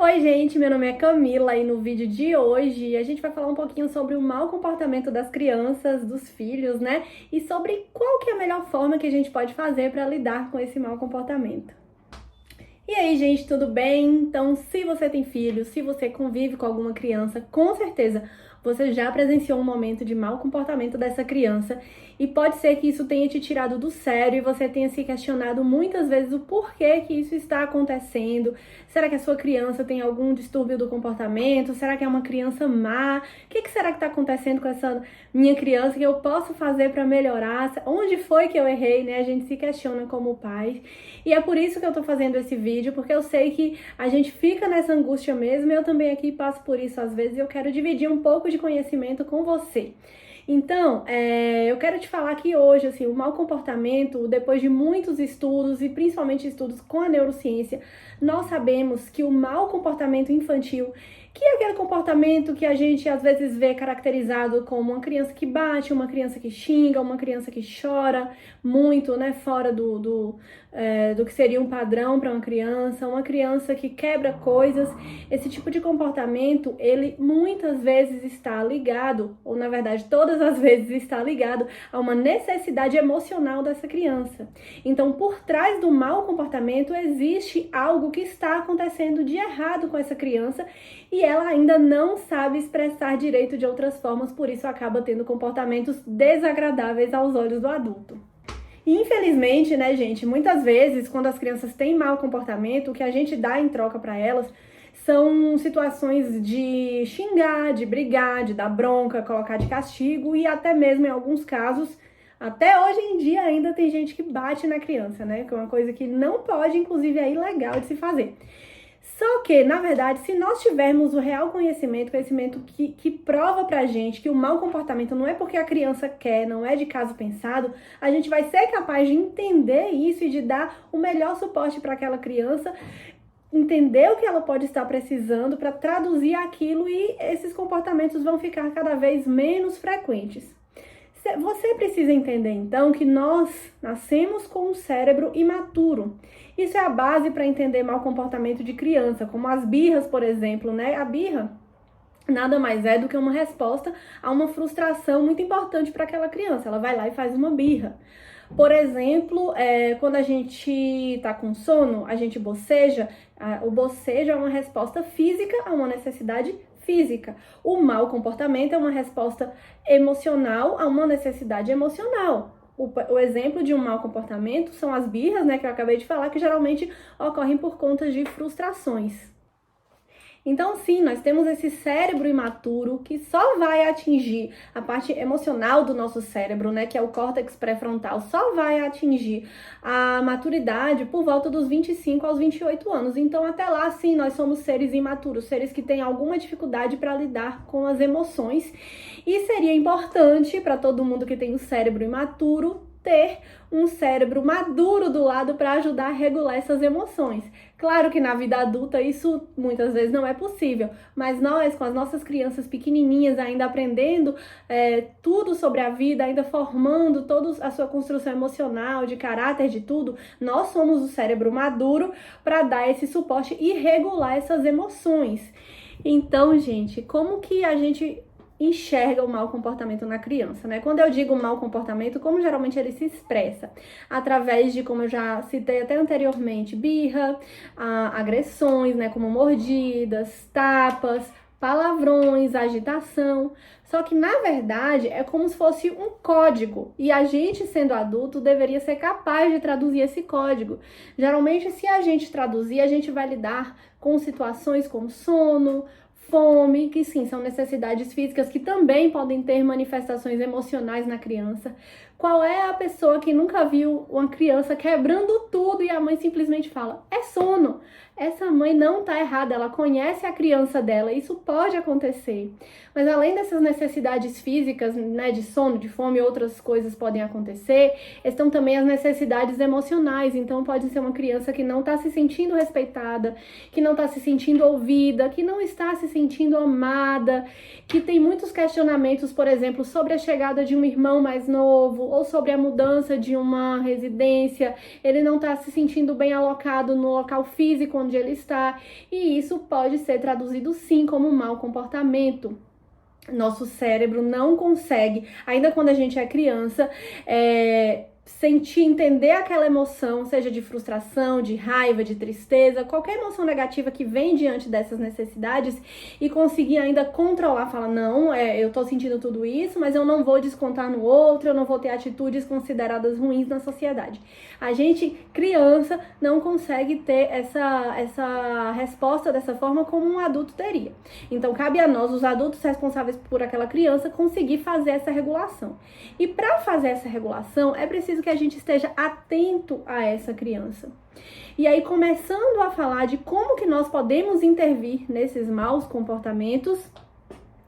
Oi, gente, meu nome é Camila e no vídeo de hoje a gente vai falar um pouquinho sobre o mau comportamento das crianças, dos filhos, né? E sobre qual que é a melhor forma que a gente pode fazer para lidar com esse mau comportamento. E aí, gente, tudo bem? Então, se você tem filhos, se você convive com alguma criança, com certeza você já presenciou um momento de mau comportamento dessa criança e pode ser que isso tenha te tirado do sério e você tenha se questionado muitas vezes o porquê que isso está acontecendo. Será que a sua criança tem algum distúrbio do comportamento? Será que é uma criança má? O que será que está acontecendo com essa minha criança que eu posso fazer para melhorar? Onde foi que eu errei, né? A gente se questiona como pai. E é por isso que eu tô fazendo esse vídeo, porque eu sei que a gente fica nessa angústia mesmo, eu também aqui passo por isso às vezes e eu quero dividir um pouco de conhecimento com você. Então, eu quero te falar que hoje, assim, o mau comportamento, depois de muitos estudos e principalmente estudos com a neurociência, nós sabemos que o mau comportamento infantil, que é aquele comportamento que a gente às vezes vê caracterizado como uma criança que bate, uma criança que xinga, uma criança que chora muito, né, fora do que seria um padrão para uma criança que quebra coisas. Esse tipo de comportamento, ele muitas vezes está ligado, ou na verdade todas as vezes está ligado a uma necessidade emocional dessa criança. Então, por trás do mau comportamento existe algo que está acontecendo de errado com essa criança e ela ainda não sabe expressar direito de outras formas, por isso acaba tendo comportamentos desagradáveis aos olhos do adulto. Infelizmente, né, gente, muitas vezes quando as crianças têm mau comportamento, o que a gente dá em troca para elas são situações de xingar, de brigar, de dar bronca, colocar de castigo e até mesmo em alguns casos, até hoje em dia ainda tem gente que bate na criança, né, que é uma coisa que não pode, inclusive é ilegal de se fazer. Só que, na verdade, se nós tivermos o real conhecimento que prova pra gente que o mau comportamento não é porque a criança quer, não é de caso pensado, a gente vai ser capaz de entender isso e de dar o melhor suporte para aquela criança, entender o que ela pode estar precisando para traduzir aquilo e esses comportamentos vão ficar cada vez menos frequentes. Você precisa entender, então, que nós nascemos com um cérebro imaturo. Isso é a base para entender mau comportamento de criança, como as birras, por exemplo, né? A birra nada mais é do que uma resposta a uma frustração muito importante para aquela criança. Ela vai lá e faz uma birra. Por exemplo, quando a gente tá com sono, a gente boceja. O bocejo é uma resposta física a uma necessidade física. O mau comportamento é uma resposta emocional a uma necessidade emocional. O exemplo de um mau comportamento são as birras, né, que eu acabei de falar, que geralmente ocorrem por conta de frustrações. Então, sim, nós temos esse cérebro imaturo que só vai atingir a parte emocional do nosso cérebro, né, que é o córtex pré-frontal, só vai atingir a maturidade por volta dos 25 aos 28 anos. Então, até lá, sim, nós somos seres imaturos, seres que têm alguma dificuldade para lidar com as emoções. E seria importante para todo mundo que tem o cérebro imaturo ter um cérebro maduro do lado para ajudar a regular essas emoções. Claro que na vida adulta isso muitas vezes não é possível, mas nós, com as nossas crianças pequenininhas, ainda aprendendo tudo sobre a vida, ainda formando toda a sua construção emocional, de caráter, de tudo, nós somos o cérebro maduro para dar esse suporte e regular essas emoções. Então, gente, como que a gente enxerga o mau comportamento na criança, né? Quando eu digo mau comportamento, como geralmente ele se expressa? Através de, como eu já citei até anteriormente, birra, agressões, né? Como mordidas, tapas, palavrões, agitação. Só que, na verdade, é como se fosse um código. E a gente, sendo adulto, deveria ser capaz de traduzir esse código. Geralmente, se a gente traduzir, a gente vai lidar com situações como sono, fome, que sim, são necessidades físicas que também podem ter manifestações emocionais na criança. Qual é a pessoa que nunca viu uma criança quebrando tudo e a mãe simplesmente fala, é sono? Essa mãe não tá errada, ela conhece a criança dela, isso pode acontecer. Mas além dessas necessidades físicas, né, de sono, de fome, outras coisas podem acontecer, estão também as necessidades emocionais. Então pode ser uma criança que não tá se sentindo respeitada, que não tá se sentindo ouvida, que não está se sentindo amada, que tem muitos questionamentos, por exemplo, sobre a chegada de um irmão mais novo, ou sobre a mudança de uma residência, ele não está se sentindo bem alocado no local físico onde ele está, e isso pode ser traduzido sim como mau comportamento. Nosso cérebro não consegue, ainda quando a gente é criança, sentir, entender aquela emoção, seja de frustração, de raiva, de tristeza, qualquer emoção negativa que vem diante dessas necessidades, e conseguir ainda controlar, falar, não, eu tô sentindo tudo isso, mas eu não vou descontar no outro, eu não vou ter atitudes consideradas ruins na sociedade. A gente, criança, não consegue ter essa resposta dessa forma como um adulto teria. Então, cabe a nós, os adultos responsáveis por aquela criança, conseguir fazer essa regulação. E para fazer essa regulação, é preciso que a gente esteja atento a essa criança. E aí, começando a falar de como que nós podemos intervir nesses maus comportamentos,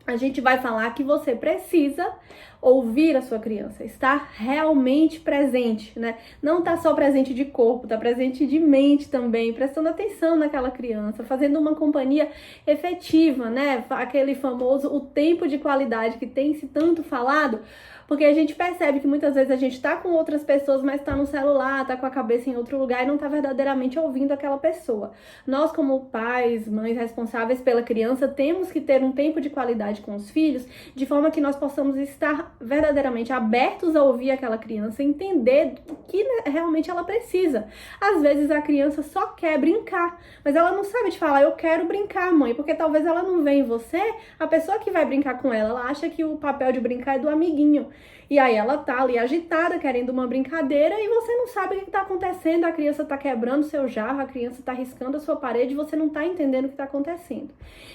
a gente vai falar que você precisa ouvir a sua criança, estar realmente presente, né? Não tá só presente de corpo, tá presente de mente também, prestando atenção naquela criança, fazendo uma companhia efetiva, né? Aquele famoso, o tempo de qualidade que tem se tanto falado, porque a gente percebe que muitas vezes a gente tá com outras pessoas, mas tá no celular, tá com a cabeça em outro lugar e não tá verdadeiramente ouvindo aquela pessoa. Nós, como pais, mães responsáveis pela criança, temos que ter um tempo de qualidade com os filhos, de forma que nós possamos estar verdadeiramente abertos a ouvir aquela criança, entender o que realmente ela precisa. Às vezes a criança só quer brincar, mas ela não sabe te falar, eu quero brincar, mãe, porque talvez ela não vê em você a pessoa que vai brincar com ela, ela acha que o papel de brincar é do amiguinho. E aí ela tá ali agitada, querendo uma brincadeira, e você não sabe o que tá acontecendo, a criança tá quebrando seu jarro, a criança tá riscando a sua parede, e você não tá entendendo o que tá acontecendo.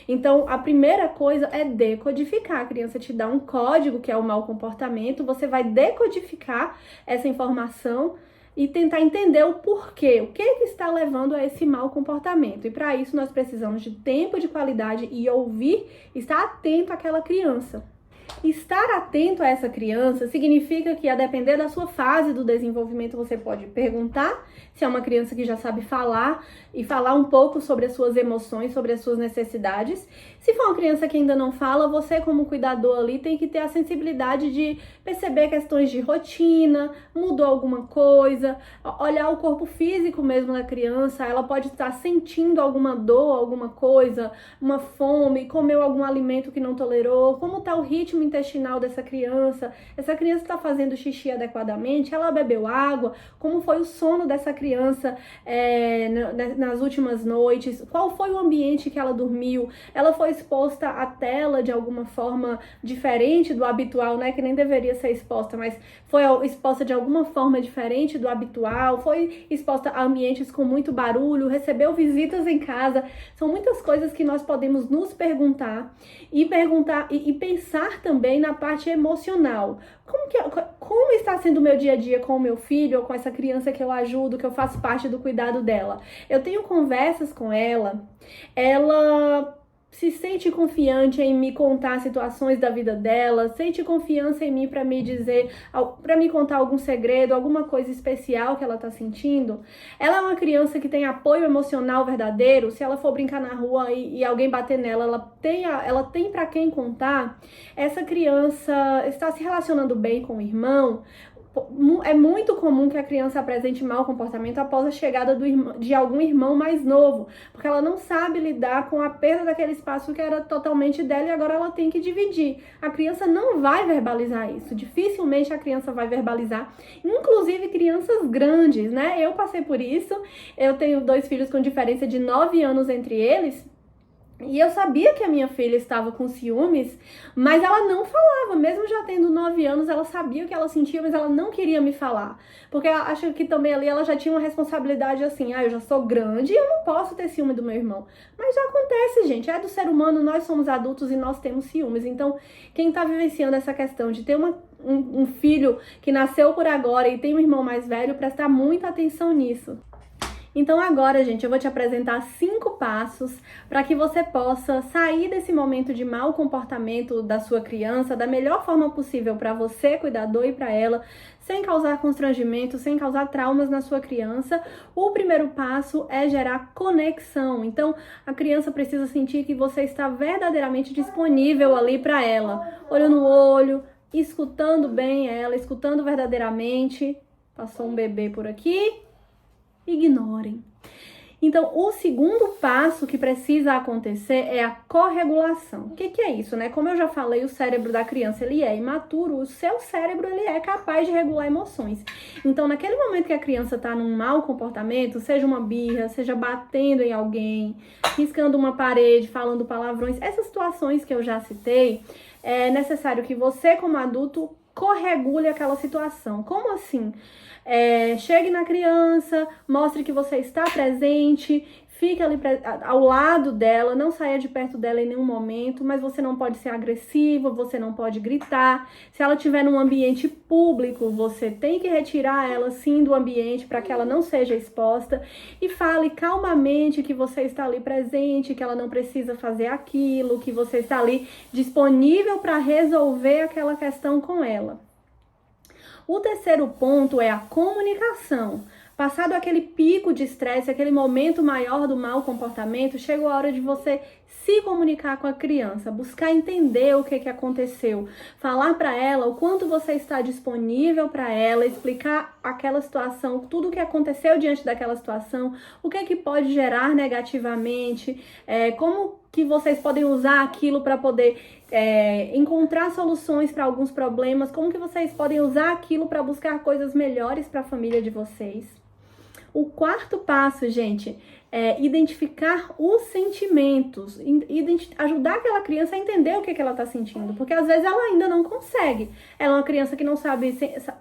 Então, a primeira coisa é decodificar. A criança te dá um código, que é o mau comportamento, você vai decodificar essa informação e tentar entender o porquê, o que está levando a esse mau comportamento. E para isso nós precisamos de tempo de qualidade e ouvir, estar atento àquela criança. Estar atento a essa criança significa que, a depender da sua fase do desenvolvimento, você pode perguntar se é uma criança que já sabe falar e falar um pouco sobre as suas emoções, sobre as suas necessidades. Se for uma criança que ainda não fala, você, como cuidador ali, tem que ter a sensibilidade de perceber questões de rotina, mudou alguma coisa, olhar o corpo físico mesmo da criança, ela pode estar sentindo alguma dor, alguma coisa, uma fome, comeu algum alimento que não tolerou, como está o ritmo intestinal dessa criança, essa criança está fazendo xixi adequadamente, ela bebeu água, como foi o sono dessa criança nas últimas noites, qual foi o ambiente que ela dormiu, ela foi exposta à tela de alguma forma diferente do habitual, né, que nem deveria ser exposta, mas foi exposta de alguma forma diferente do habitual, foi exposta a ambientes com muito barulho, recebeu visitas em casa. São muitas coisas que nós podemos nos perguntar e pensar também na parte emocional. Como está sendo o meu dia a dia com o meu filho ou com essa criança que eu ajudo, que eu faço parte do cuidado dela? Eu tenho conversas com ela se sente confiante em me contar situações da vida dela, sente confiança em mim para me dizer, para me contar algum segredo, alguma coisa especial que ela tá sentindo. Ela é uma criança que tem apoio emocional verdadeiro. Se ela for brincar na rua e alguém bater nela, ela tem para quem contar. Essa criança está se relacionando bem com o irmão. É muito comum que a criança apresente mau comportamento após a chegada de algum irmão mais novo, porque ela não sabe lidar com a perda daquele espaço que era totalmente dela e agora ela tem que dividir. A criança não vai verbalizar isso, dificilmente a criança vai verbalizar, inclusive crianças grandes, né? Eu passei por isso, eu tenho 2 filhos com diferença de 9 anos entre eles, e eu sabia que a minha filha estava com ciúmes, mas ela não falava, mesmo já tendo 9 anos, ela sabia o que ela sentia, mas ela não queria me falar, porque eu acho que também ali ela já tinha uma responsabilidade assim, eu já sou grande e eu não posso ter ciúme do meu irmão, mas já acontece, gente, é do ser humano, nós somos adultos e nós temos ciúmes. Então quem está vivenciando essa questão de ter um filho que nasceu por agora e tem um irmão mais velho, prestar muita atenção nisso. Então agora, gente, eu vou te apresentar 5 passos para que você possa sair desse momento de mau comportamento da sua criança da melhor forma possível para você, cuidador, e para ela, sem causar constrangimento, sem causar traumas na sua criança. O primeiro passo é gerar conexão. Então, a criança precisa sentir que você está verdadeiramente disponível ali para ela. Olho no olho, escutando bem ela, escutando verdadeiramente. Passou um bebê por aqui. Ignorem. Então, o segundo passo que precisa acontecer é a corregulação. O que é isso, né? Como eu já falei, o cérebro da criança, ele é imaturo, o seu cérebro, ele é capaz de regular emoções. Então, naquele momento que a criança tá num mau comportamento, seja uma birra, seja batendo em alguém, riscando uma parede, falando palavrões, essas situações que eu já citei, é necessário que você, como adulto, corregule aquela situação. Como assim? Chegue na criança, mostre que você está presente, fique ali ao lado dela, não saia de perto dela em nenhum momento, mas você não pode ser agressivo, você não pode gritar. Se ela estiver num ambiente público, você tem que retirar ela sim do ambiente para que ela não seja exposta e fale calmamente que você está ali presente, que ela não precisa fazer aquilo, que você está ali disponível para resolver aquela questão com ela. O terceiro ponto é a comunicação. Passado aquele pico de estresse, aquele momento maior do mau comportamento, chegou a hora de você se comunicar com a criança, buscar entender o que aconteceu, falar para ela o quanto você está disponível para ela, explicar aquela situação, tudo o que aconteceu diante daquela situação, o que pode gerar negativamente, como que vocês podem usar aquilo para poder encontrar soluções para alguns problemas, como que vocês podem usar aquilo para buscar coisas melhores para a família de vocês. O quarto passo, gente, é identificar os sentimentos, ajudar aquela criança a entender o que ela está sentindo, porque às vezes ela ainda não consegue. Ela é uma criança que não sabe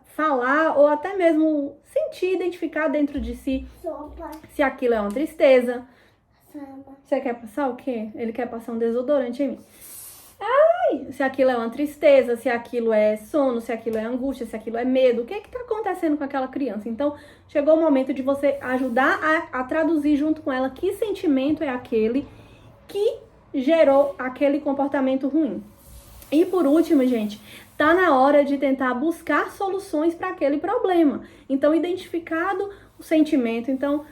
falar ou até mesmo sentir, identificar dentro de si se aquilo é uma tristeza. Você quer passar o quê? Ele quer passar um desodorante em mim. Se aquilo é uma tristeza, se aquilo é sono, se aquilo é angústia, se aquilo é medo, o que está acontecendo com aquela criança? Então, chegou o momento de você ajudar a traduzir junto com ela que sentimento é aquele que gerou aquele comportamento ruim. E por último, gente, tá na hora de tentar buscar soluções para aquele problema. Então, identificado o sentimento, então,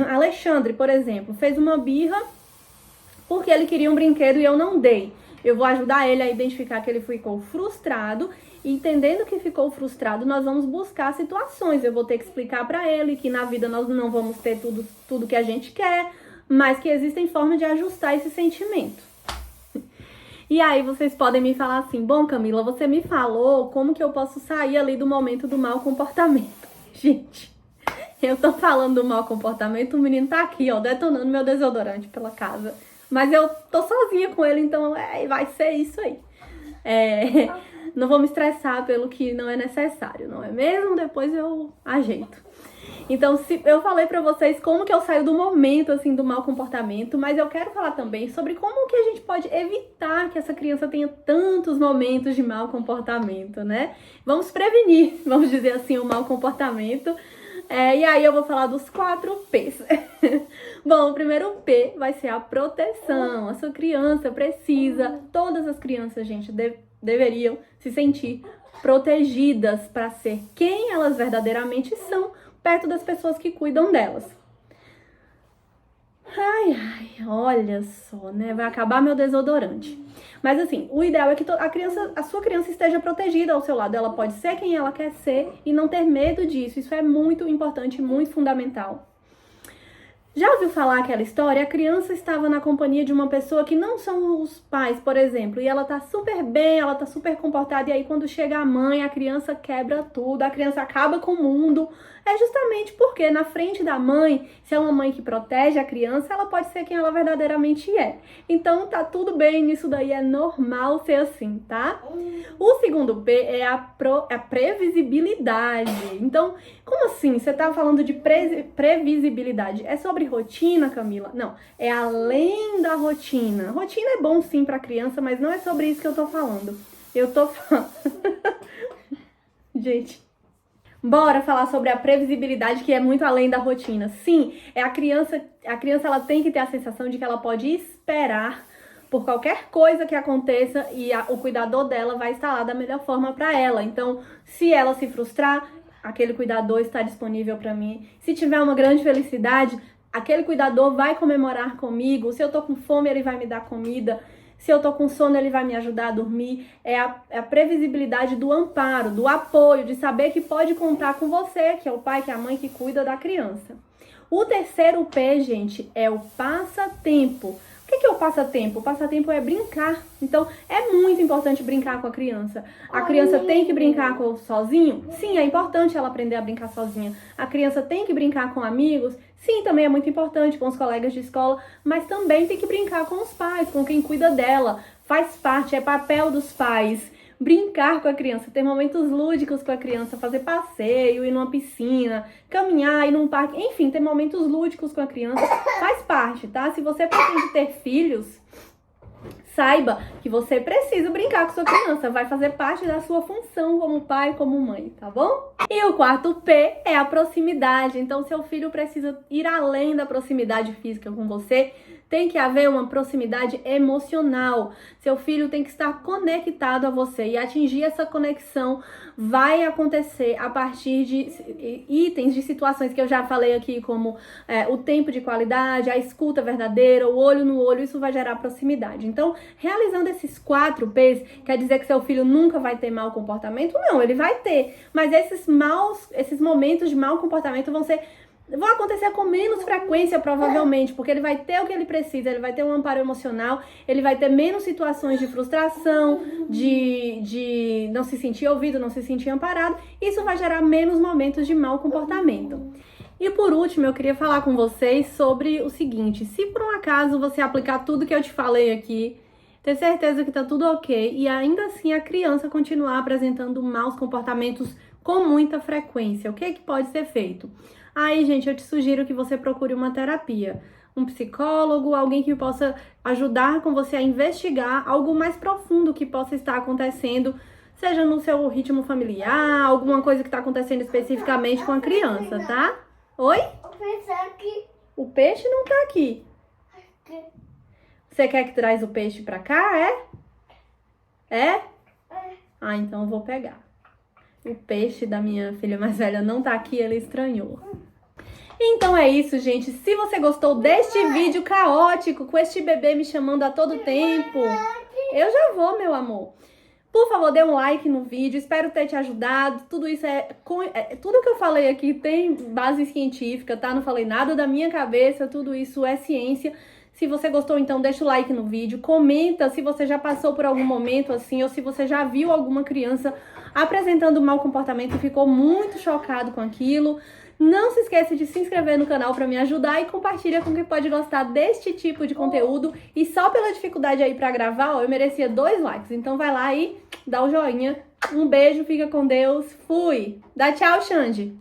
Alexandre, por exemplo, fez uma birra porque ele queria um brinquedo e eu não dei. Eu vou ajudar ele a identificar que ele ficou frustrado e entendendo que ficou frustrado, nós vamos buscar situações. Eu vou ter que explicar para ele que na vida nós não vamos ter tudo que a gente quer, mas que existem formas de ajustar esse sentimento. E aí vocês podem me falar assim, bom, Camila, você me falou como que eu posso sair ali do momento do mau comportamento. Gente, eu tô falando do mau comportamento, o menino tá aqui, ó, detonando meu desodorante pela casa. Mas eu tô sozinha com ele, então vai ser isso aí. Não vou me estressar pelo que não é necessário, não é mesmo? Depois eu ajeito. Então, eu falei pra vocês como que eu saio do momento, assim, do mau comportamento, mas eu quero falar também sobre como que a gente pode evitar que essa criança tenha tantos momentos de mau comportamento, né? Vamos prevenir, vamos dizer assim, o mau comportamento. E aí eu vou falar dos 4 P's. Bom, o primeiro P vai ser a proteção. A sua criança precisa, todas as crianças, gente, deveriam se sentir protegidas para ser quem elas verdadeiramente são, perto das pessoas que cuidam delas. Olha só, né? Vai acabar meu desodorante. Mas assim, o ideal é que a sua criança esteja protegida ao seu lado. Ela pode ser quem ela quer ser e não ter medo disso. Isso é muito importante, muito fundamental. Já ouviu falar aquela história? A criança estava na companhia de uma pessoa que não são os pais, por exemplo, e ela tá super bem, ela tá super comportada, e aí quando chega a mãe, a criança quebra tudo, a criança acaba com o mundo. É justamente porque na frente da mãe, se é uma mãe que protege a criança, ela pode ser quem ela verdadeiramente é. Então tá tudo bem, nisso daí é normal ser assim, tá? O segundo P é a previsibilidade. Então, como assim? Você tá falando de previsibilidade? É sobre rotina, Camila? Não, é além da rotina. Rotina é bom sim pra criança, mas não é sobre isso que eu tô falando. Eu tô falando... Gente... Bora falar sobre a previsibilidade, que é muito além da rotina. Sim, a criança ela tem que ter a sensação de que ela pode esperar por qualquer coisa que aconteça e o cuidador dela vai estar lá da melhor forma para ela. Então, se ela se frustrar, aquele cuidador está disponível para mim. Se tiver uma grande felicidade, aquele cuidador vai comemorar comigo. Se eu tô com fome, ele vai me dar comida. Se eu tô com sono, ele vai me ajudar a dormir. É a previsibilidade do amparo, do apoio, de saber que pode contar com você, que é o pai, que é a mãe que cuida da criança. O terceiro P, gente, é o passatempo. O que é o passatempo? O passatempo é brincar. Então, é muito importante brincar com a criança. A criança tem que brincar sozinho? Sim, é importante ela aprender a brincar sozinha. A criança tem que brincar com amigos? Sim, também é muito importante, com os colegas de escola. Mas também tem que brincar com os pais, com quem cuida dela. Faz parte, é papel dos pais. Brincar com a criança, ter momentos lúdicos com a criança, fazer passeio, ir numa piscina, caminhar, ir num parque, enfim, ter momentos lúdicos com a criança faz parte, tá? Se você pretende ter filhos, saiba que você precisa brincar com sua criança, vai fazer parte da sua função como pai, como mãe, tá bom? E o quarto P é a proximidade, então seu filho precisa ir além da proximidade física com você, tem que haver uma proximidade emocional. Seu filho tem que estar conectado a você e atingir essa conexão vai acontecer a partir de itens, de situações que eu já falei aqui, como o tempo de qualidade, a escuta verdadeira, o olho no olho, isso vai gerar proximidade. Então, realizando esses 4 P's, quer dizer que seu filho nunca vai ter mau comportamento? Não, ele vai ter, mas esses momentos de mau comportamento vão acontecer com menos frequência, provavelmente, porque ele vai ter o que ele precisa, ele vai ter um amparo emocional, ele vai ter menos situações de frustração, de não se sentir ouvido, não se sentir amparado. Isso vai gerar menos momentos de mau comportamento. E por último, eu queria falar com vocês sobre o seguinte: se por um acaso você aplicar tudo que eu te falei aqui, ter certeza que tá tudo ok, e ainda assim a criança continuar apresentando maus comportamentos com muita frequência, o que pode ser feito? Aí, gente, eu te sugiro que você procure uma terapia, um psicólogo, alguém que possa ajudar com você a investigar algo mais profundo que possa estar acontecendo, seja no seu ritmo familiar, alguma coisa que está acontecendo especificamente com a criança, tá? Oi? O peixe não tá aqui. Você quer que traz o peixe pra cá, é? É? Ah, então eu vou pegar. O peixe da minha filha mais velha não tá aqui, ele estranhou. Então é isso, gente. Se você gostou deste vídeo caótico, com este bebê me chamando a todo tempo, eu já vou, meu amor. Por favor, dê um like no vídeo, espero ter te ajudado. Tudo isso tudo que eu falei aqui tem base científica, tá? Não falei nada da minha cabeça, tudo isso é ciência. Se você gostou, então deixa o like no vídeo, comenta se você já passou por algum momento assim, ou se você já viu alguma criança apresentando mau comportamento e ficou muito chocado com aquilo. Não se esqueça de se inscrever no canal para me ajudar e compartilha com quem pode gostar deste tipo de conteúdo. E só pela dificuldade aí para gravar, ó, eu merecia 2 likes. Então vai lá e dá o joinha. Um beijo, fica com Deus. Fui! Dá tchau, Xande!